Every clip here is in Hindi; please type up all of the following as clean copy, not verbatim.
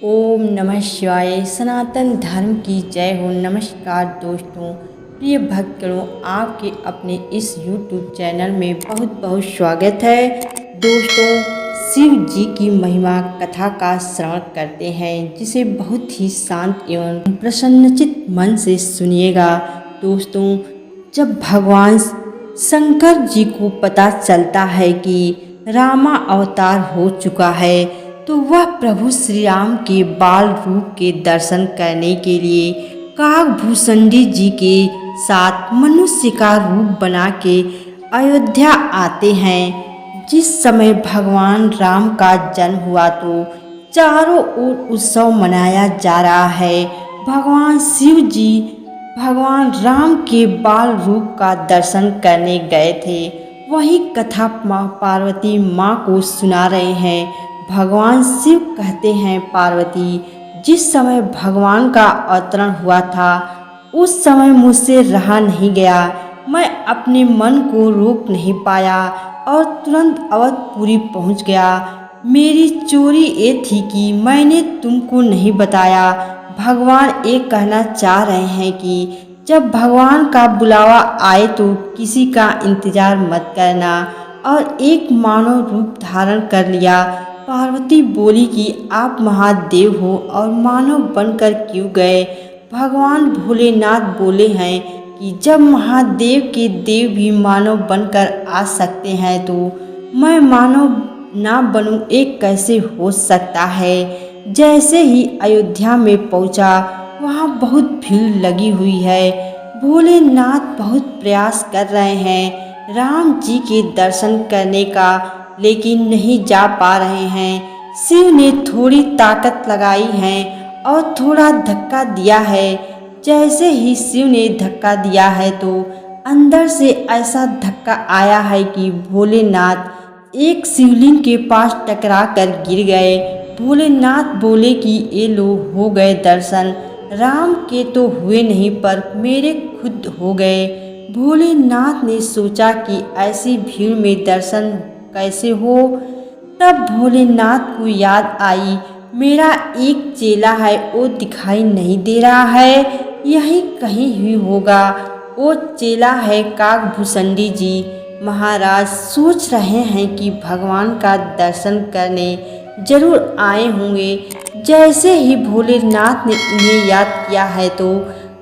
ओम नमः शिवाय। सनातन धर्म की जय हो। नमस्कार दोस्तों, प्रिय भक्तों, आपके अपने इस YouTube चैनल में बहुत बहुत स्वागत है। दोस्तों, शिव जी की महिमा कथा का श्रवण करते हैं, जिसे बहुत ही शांत एवं प्रसन्नचित मन से सुनिएगा। दोस्तों, जब भगवान शंकर जी को पता चलता है कि रामा अवतार हो चुका है, तो वह प्रभु श्री राम के बाल रूप के दर्शन करने के लिए काकभूषणी जी के साथ मनुष्य का रूप बना के अयोध्या आते हैं। जिस समय भगवान राम का जन्म हुआ तो चारों ओर उत्सव मनाया जा रहा है। भगवान शिव जी भगवान राम के बाल रूप का दर्शन करने गए थे। वही कथा माँ पार्वती माँ को सुना रहे हैं। भगवान शिव कहते हैं, पार्वती, जिस समय भगवान का अवतरण हुआ था उस समय मुझसे रहा नहीं गया। मैं अपने मन को रोक नहीं पाया और तुरंत अवधपुरी पहुंच गया। मेरी चोरी ये थी कि मैंने तुमको नहीं बताया। भगवान ये कहना चाह रहे हैं कि जब भगवान का बुलावा आए तो किसी का इंतजार मत करना। और एक मानव रूप धारण कर लिया। पार्वती बोली कि आप महादेव हो और मानव बनकर क्यों गए। भगवान भोलेनाथ बोले हैं कि जब महादेव के देव भी मानव बनकर आ सकते हैं तो मैं मानव ना बनूं, एक कैसे हो सकता है। जैसे ही अयोध्या में पहुंचा, वहां बहुत भीड़ लगी हुई है। भोलेनाथ बहुत प्रयास कर रहे हैं राम जी के दर्शन करने का, लेकिन नहीं जा पा रहे हैं। शिव ने थोड़ी ताकत लगाई है और थोड़ा धक्का दिया है। जैसे ही शिव ने धक्का दिया है तो अंदर से ऐसा धक्का आया है कि भोलेनाथ एक शिवलिंग के पास टकरा कर गिर गए। भोलेनाथ बोले कि ये लो, हो गए दर्शन। राम के तो हुए नहीं पर मेरे खुद हो गए। भोलेनाथ ने सोचा कि ऐसी भीड़ में दर्शन कैसे हो। तब भोलेनाथ को याद आई, मेरा एक चेला है, वो दिखाई नहीं दे रहा है, यही कहीं ही होगा। वो चेला है काकभूषणी जी। महाराज सोच रहे हैं कि भगवान का दर्शन करने जरूर आए होंगे। जैसे ही भोलेनाथ ने इन्हें याद किया है तो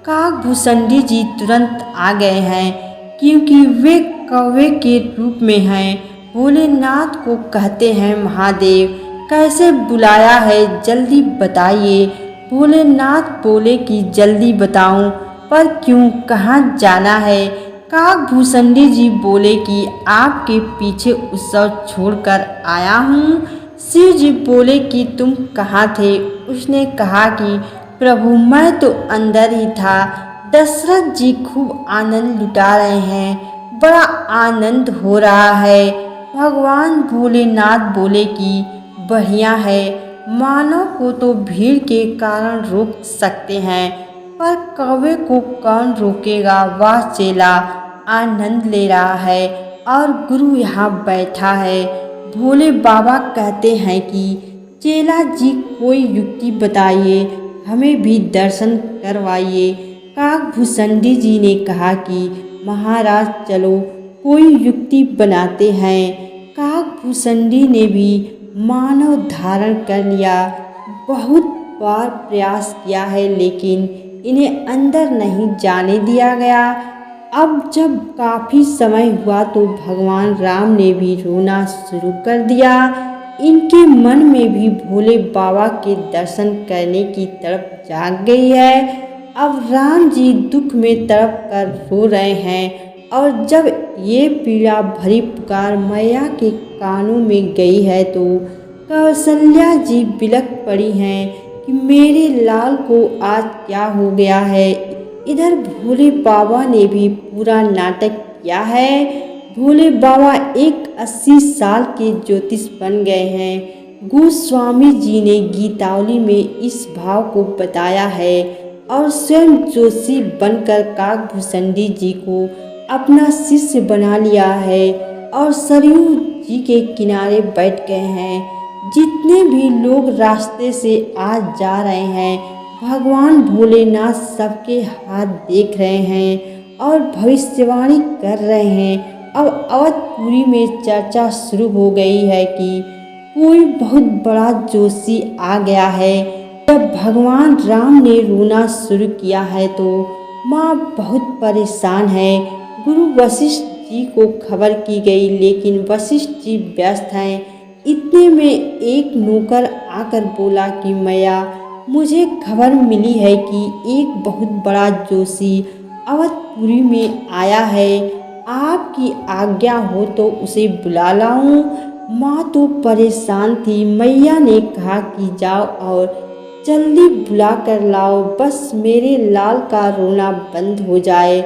काकभूषणी जी तुरंत आ गए हैं, क्योंकि वे कौवे के रूप में हैं। भोलेनाथ को कहते हैं, महादेव, कैसे बुलाया है, जल्दी बताइए। भोलेनाथ बोले कि जल्दी बताऊं, पर क्यों, कहाँ जाना है। काकभूषणी जी बोले कि आपके पीछे उत्सव छोड़कर आया हूँ। शिव जी बोले कि तुम कहाँ थे। उसने कहा कि प्रभु, मैं तो अंदर ही था। दशरथ जी खूब आनंद लुटा रहे हैं, बड़ा आनंद हो रहा है। भगवान भोलेनाथ बोले कि बढ़िया है, मानव को तो भीड़ के कारण रोक सकते हैं, पर कौवे को कौन रोकेगा। वह चेला आनंद ले रहा है और गुरु यहाँ बैठा है। भोले बाबा कहते हैं कि चेला जी कोई युक्ति बताइए, हमें भी दर्शन करवाइए। काकभूषणी जी ने कहा कि महाराज चलो, कोई युक्ति बनाते हैं। काकभूषणी ने भी मानव धारण कर लिया। बहुत बार प्रयास किया है, लेकिन इन्हें अंदर नहीं जाने दिया गया। अब जब काफ़ी समय हुआ तो भगवान राम ने भी रोना शुरू कर दिया। इनके मन में भी भोले बाबा के दर्शन करने की तड़प जाग गई है। अब राम जी दुख में तड़प कर रो रहे हैं। और जब ये पीड़ा भरी पुकार मैया के कानों में गई है तो कौशल्या जी बिलख पड़ी हैं कि मेरे लाल को आज क्या हो गया है। इधर भोले बाबा ने भी पूरा नाटक किया है। भोले बाबा एक 80 साल के ज्योतिष बन गए हैं। गोस्वामी जी ने गीतावली में इस भाव को बताया है और स्वयं जोशी बनकर काकभूषणी जी को अपना शिष्य बना लिया है और सरयू जी के किनारे बैठ गए हैं। जितने भी लोग रास्ते से आ जा रहे हैं, भगवान भोलेनाथ सबके हाथ देख रहे हैं और भविष्यवाणी कर रहे हैं। अब अवधपुरी में चर्चा शुरू हो गई है कि कोई बहुत बड़ा जोशी आ गया है। जब भगवान राम ने रोना शुरू किया है तो माँ बहुत परेशान है। गुरु वशिष्ठ जी को खबर की गई, लेकिन वशिष्ठ जी व्यस्त हैं। इतने में एक नौकर आकर बोला कि मैया, मुझे खबर मिली है कि एक बहुत बड़ा जोशी अवधपुरी में आया है। आपकी आज्ञा हो तो उसे बुला लाऊं। माँ तो परेशान थी। मैया ने कहा कि जाओ और जल्दी बुला कर लाओ, बस मेरे लाल का रोना बंद हो जाए।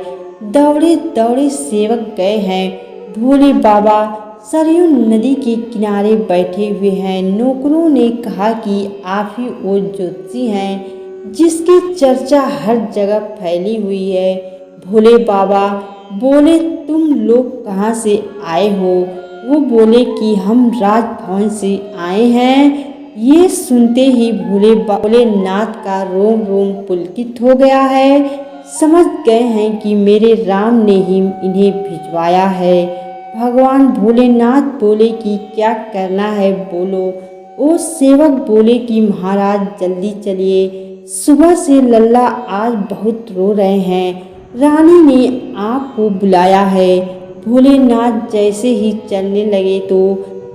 दौड़े दौड़े सेवक गए हैं। भोले बाबा सरयू नदी के किनारे बैठे हुए हैं। नौकरों ने कहा कि आप ही वो ज्योतिषी हैं जिसकी चर्चा हर जगह फैली हुई है। भोले बाबा बोले, तुम लोग कहाँ से आए हो? वो बोले कि हम राजभवन से आए हैं। ये सुनते ही भोलेनाथ का रोम रोम पुलकित हो गया है। समझ गए हैं कि मेरे राम ने ही इन्हें भिजवाया है। भगवान भोलेनाथ बोले कि क्या करना है बोलो। वो सेवक बोले कि महाराज जल्दी चलिए, सुबह से लल्ला आज बहुत रो रहे हैं। रानी ने आपको बुलाया है। भोलेनाथ जैसे ही चलने लगे तो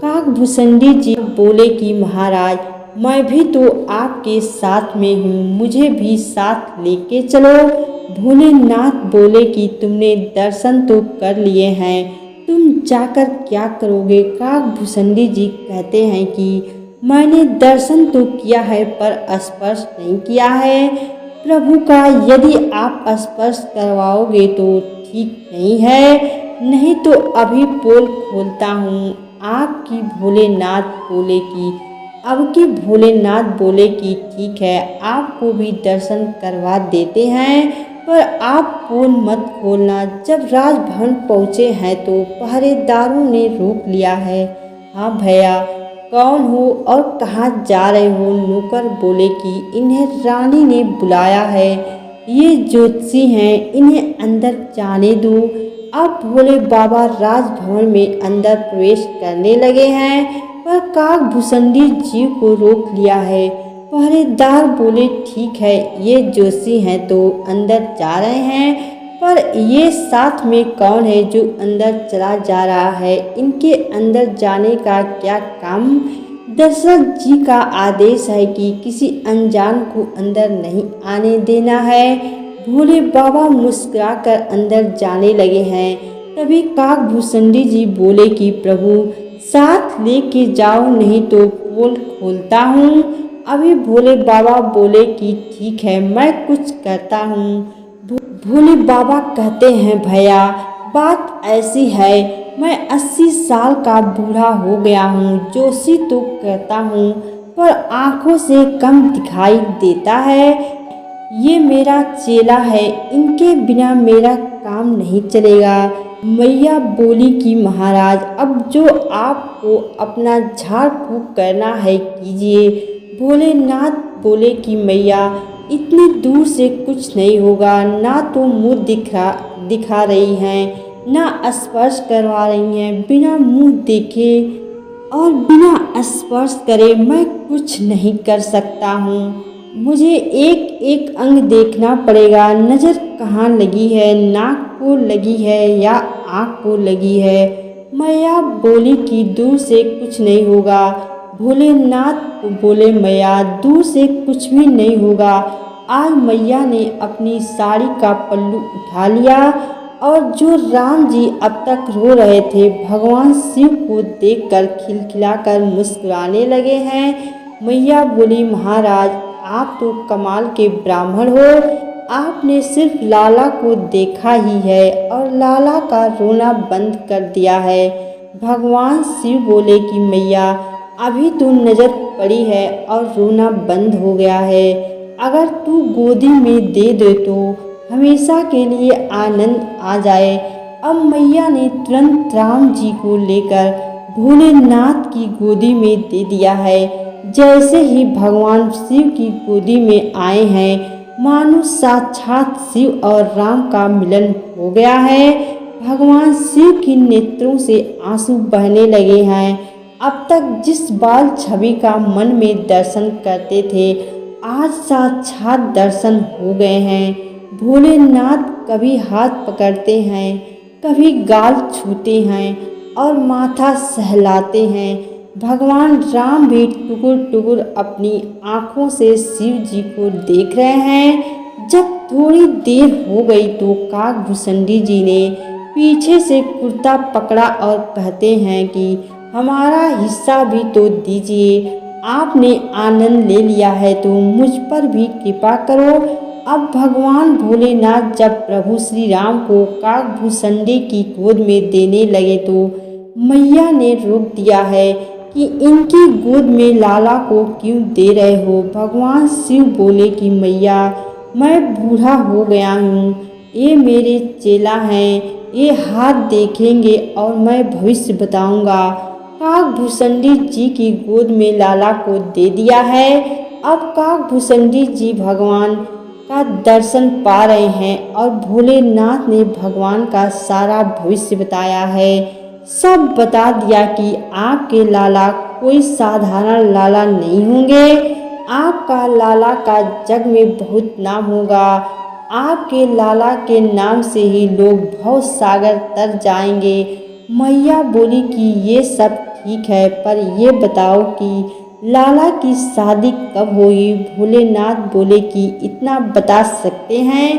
काकभूषणी जी बोले कि महाराज, मैं भी तो आपके साथ में हूँ, मुझे भी साथ लेके चलो। भोलेनाथ बोले कि तुमने दर्शन तो कर लिए हैं, तुम जाकर क्या करोगे? काकभूषणी जी कहते हैं कि मैंने दर्शन तो किया है पर स्पर्श नहीं किया है प्रभु का। यदि आप स्पर्श करवाओगे तो ठीक नहीं है, नहीं तो अभी पोल खोलता हूँ। आपकी भोलेनाथ बोले कि ठीक है, आपको भी दर्शन करवा देते हैं, पर आप पोल मत खोलना। जब राजभवन पहुँचे हैं तो पहरेदारों ने रोक लिया है। हाँ भैया, कौन हो और कहाँ जा रहे हो? नौकर बोले कि इन्हें रानी ने बुलाया है, ये ज्योतिषी हैं, इन्हें अंदर जाने दो। अब भोले बाबा राजभवन में अंदर प्रवेश करने लगे हैं, पर काकभूषणी जी को रोक लिया है। पहरेदार बोले ठीक है, ये जोशी हैं तो अंदर जा रहे हैं, पर ये साथ में कौन है जो अंदर चला जा रहा है? इनके अंदर जाने का क्या काम? दशरथ जी का आदेश है कि किसी अनजान को अंदर नहीं आने देना है। भोले बाबा मुस्कुराकर अंदर जाने लगे हैं। तभी काकभूषणी जी बोले कि प्रभु साथ लेके जाओ, नहीं तो पोल खोलता हूँ। अभी भोले बाबा बोले कि ठीक है, मैं कुछ करता हूँ। भोले बाबा कहते हैं भैया, बात ऐसी है, मैं 80 साल का बूढ़ा हो गया हूँ। जोशी तो कहता हूँ पर आँखों से कम दिखाई देता है। ये मेरा चेला है, इनके बिना मेरा काम नहीं चलेगा। मैया बोली कि महाराज, अब जो आपको अपना झाड़ फूँक करना है कीजिए। भोलेनाथ बोले कि मैया, इतनी दूर से कुछ नहीं होगा, ना तो मुँह दिखा रही हैं, ना स्पर्श करवा रही हैं। बिना मुँह देखे और बिना स्पर्श करे मैं कुछ नहीं कर सकता हूँ। मुझे एक एक अंग देखना पड़ेगा। नज़र कहाँ लगी है, नाक को लगी है या आँख को लगी है? मैया बोली कि दूर से कुछ नहीं होगा। भोलेनाथ बोले मैया, दूर से कुछ भी नहीं होगा। आज मैया ने अपनी साड़ी का पल्लू उठा लिया और जो राम जी अब तक रो रहे थे, भगवान शिव को देखकर खिलखिलाकर मुस्कुराने लगे हैं। मैया बोली महाराज, आप तो कमाल के ब्राह्मण हो। आपने सिर्फ लाला को देखा ही है और लाला का रोना बंद कर दिया है। भगवान शिव बोले कि मैया, अभी तो नज़र पड़ी है और रोना बंद हो गया है। अगर तू गोदी में दे दे तो हमेशा के लिए आनंद आ जाए। अब मैया ने तुरंत राम जी को लेकर भोलेनाथ की गोदी में दे दिया है। जैसे ही भगवान शिव की गोदी में आए हैं, मानो साक्षात शिव और राम का मिलन हो गया है। भगवान शिव की नेत्रों से आंसू बहने लगे हैं। अब तक जिस बाल छवि का मन में दर्शन करते थे, आज साक्षात दर्शन हो गए हैं। भोलेनाथ कभी हाथ पकड़ते हैं, कभी गाल छूते हैं और माथा सहलाते हैं। भगवान राम भी टुकुर टुकुर अपनी आँखों से शिव जी को देख रहे हैं। जब थोड़ी देर हो गई तो काकभूषणी जी ने पीछे से कुर्ता पकड़ा और कहते हैं कि हमारा हिस्सा भी तो दीजिए। आपने आनंद ले लिया है तो मुझ पर भी कृपा करो। अब भगवान भोलेनाथ जब प्रभु श्री राम को काकभूषणी की गोद में देने लगे तो मैया ने रोक दिया है कि इनकी गोद में लाला को क्यों दे रहे हो। भगवान शिव बोले कि मैया, मैं बूढ़ा हो गया हूँ, ये मेरे चेला हैं, ये हाथ देखेंगे और मैं भविष्य बताऊंगा। काकभूषणी जी की गोद में लाला को दे दिया है। अब काकभूषणी जी भगवान का दर्शन पा रहे हैं और भोलेनाथ ने भगवान का सारा भविष्य बताया है। सब बता दिया कि आपके लाला कोई साधारण लाला नहीं होंगे। आपका लाला का जग में बहुत नाम होगा। आपके लाला के नाम से ही लोग भव सागर तर जाएंगे। मैया बोली कि ये सब ठीक है, पर ये बताओ कि लाला की शादी कब होगी। भोलेनाथ बोले कि इतना बता सकते हैं,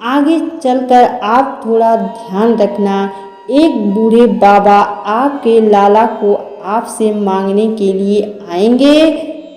आगे चलकर आप थोड़ा ध्यान रखना। एक बूढ़े बाबा आपके लाला को आपसे मांगने के लिए आएंगे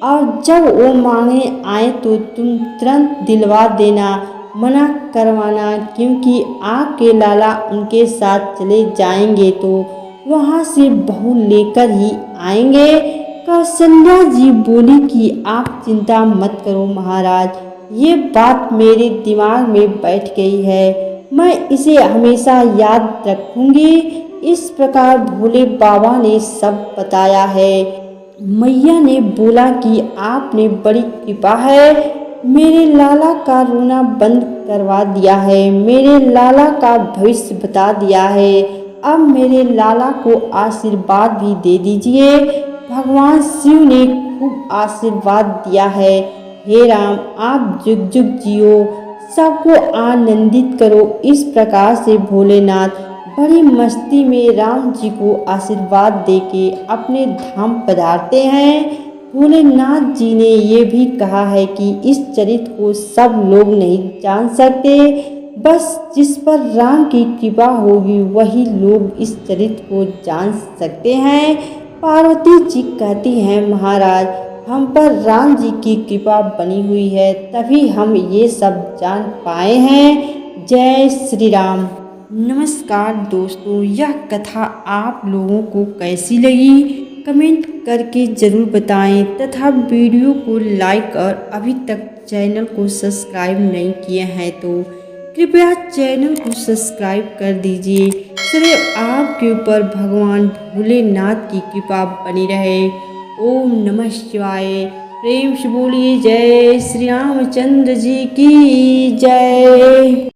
और जब वो मांगने आए तो तुम तुरंत दिलवा देना, मना करवाना, क्योंकि आपके लाला उनके साथ चले जाएंगे तो वहाँ से बहू लेकर ही आएंगे। कौशल्या जी बोली कि आप चिंता मत करो महाराज, ये बात मेरे दिमाग में बैठ गई है, मैं इसे हमेशा याद रखूंगी। इस प्रकार भोले बाबा ने सब बताया है। मैया ने बोला कि आपने बड़ी कृपा है, मेरे लाला का रोना बंद करवा दिया है, मेरे लाला का भविष्य बता दिया है। अब मेरे लाला को आशीर्वाद भी दे दीजिए। भगवान शिव ने खूब आशीर्वाद दिया है। हे राम, आप जुग जुग जियो, सबको आनंदित करो। इस प्रकार से भोलेनाथ बड़ी मस्ती में राम जी को आशीर्वाद देके अपने धाम पधारते हैं। भोलेनाथ जी ने ये भी कहा है कि इस चरित्र को सब लोग नहीं जान सकते, बस जिस पर राम की कृपा होगी वही लोग इस चरित्र को जान सकते हैं। पार्वती जी कहती हैं, महाराज हम पर राम जी की कृपा बनी हुई है, तभी हम ये सब जान पाए हैं। जय श्री राम। नमस्कार दोस्तों, यह कथा आप लोगों को कैसी लगी कमेंट करके ज़रूर बताएं तथा वीडियो को लाइक और अभी तक चैनल को सब्सक्राइब नहीं किए हैं तो कृपया चैनल को सब्सक्राइब कर दीजिए। सिर्फ आपके ऊपर भगवान भोलेनाथ की कृपा बनी रहे। ओम नमः शिवाय। प्रेम से बोलिए जय श्री रामचंद्र जी की जय।